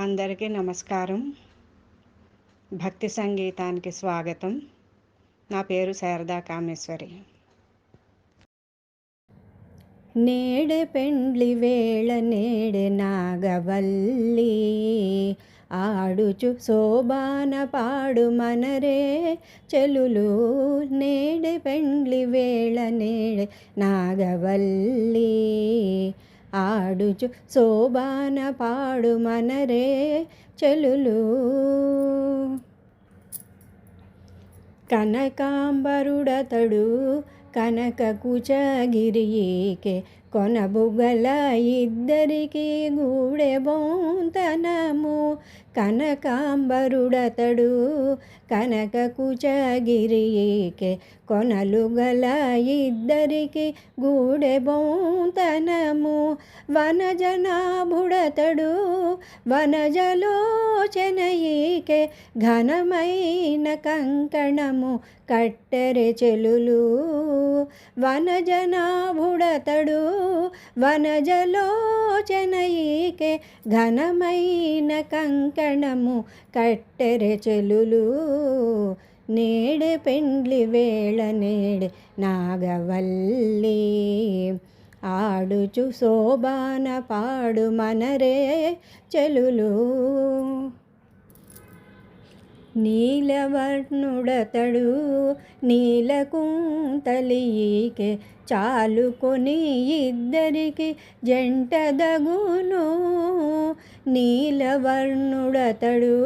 అందరికీ నమస్కారం. భక్తి సంగీతానికి స్వాగతం. నా పేరు శారదా కామేశ్వరి. నేడే పెండ్లి వేళ నేడే నాగవల్లి ఆడుచు శోభాన పాడు మనరే చెలులు. నేడే పెండ్లి వేళ నేడే నాగవల్లి ఆడుచు శోభాన పాడు మనరే చెలులు. కనకాంబరుడతడు కనక కుచగిరికే కొనబుగల ఇద్దరికి గూడె బొంతనము. కనకాంబరుడతడు కనక కుచగిరికే కొనలు గల ఇద్దరికి గూడె బొంతనము. వనజనాభుడతడు వనజలోచనయికే ఘనమైన కంకణము కట్టెరె చెలులు. వనజనాభుడతడు వనజలోచనయికే ఘనమైన కంకణము కట్టెరె చెలులు. నేడే పెండ్లి వేళ నేడే నాగవల్లి ఆడుచు శోభాన పాడు మనరే చెలులు. నీలవర్ణుడతడు నీలకుంతలికే చాలుకొని ఇద్దరికి జంటదగును. నీలవర్ణుడతడు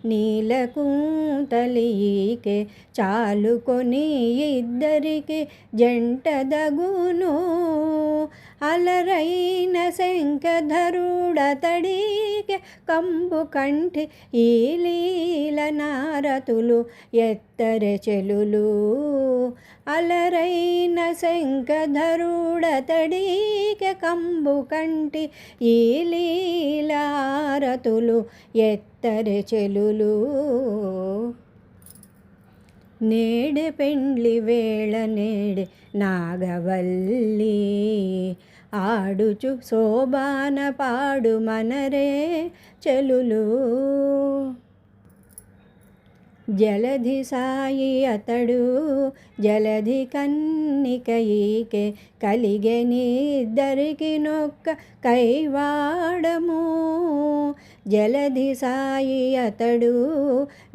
నీలకుంతలికే చాలుకొని ఇద్దరికి జంటదగును. అలరైన శంఖధరుడతడికే కంబు కంఠి ఈ లీల నారతులు ఎత్తరె చెలులు. అలరైన శంఖధరుడతడికే కంబు కంఠి ఈ లీలారతులు ఎత్తరె చెలులు. నేడే పెండ్లి వేళ నేడే నాగవల్లి ఆడుచు శోభాన పాడు మనరే చెలులు. జలధి సాయి అతడు జలధి కన్నికయికే కలిగెనిద్దరికి నొక్క కైవాడము. జలధి సాయి అతడు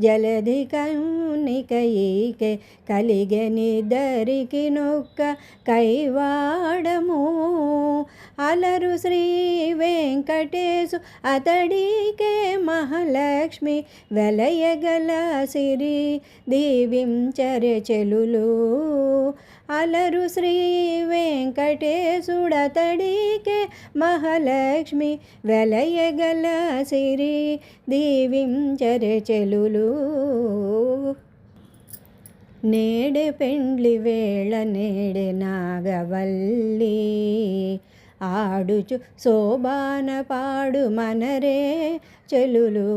జలధి కన్నికయికే కలిగెనిద్దరికి నొక్క కైవాడము. అలరు శ్రీ వెంకటేశు అతడికే మహాలక్ష్మి వెలయగల సిరి దీవించరె చెలులు. అలరు శ్రీ వెంకటేశుడతడికే మహాలక్ష్మి వెలయగల సిరి దీవించరె చెలులు. నేడే పెండ్లి వేళ నేడే నాగవల్లి ఆడుచు శోభాన పాడు మనరే చెలులు.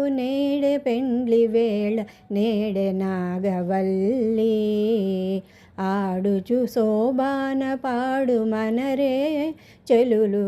నేడే పెండ్లి వేళ నేడే నాగవల్లి ఆడుచు శోభాన పాడు మనరే చెలులు.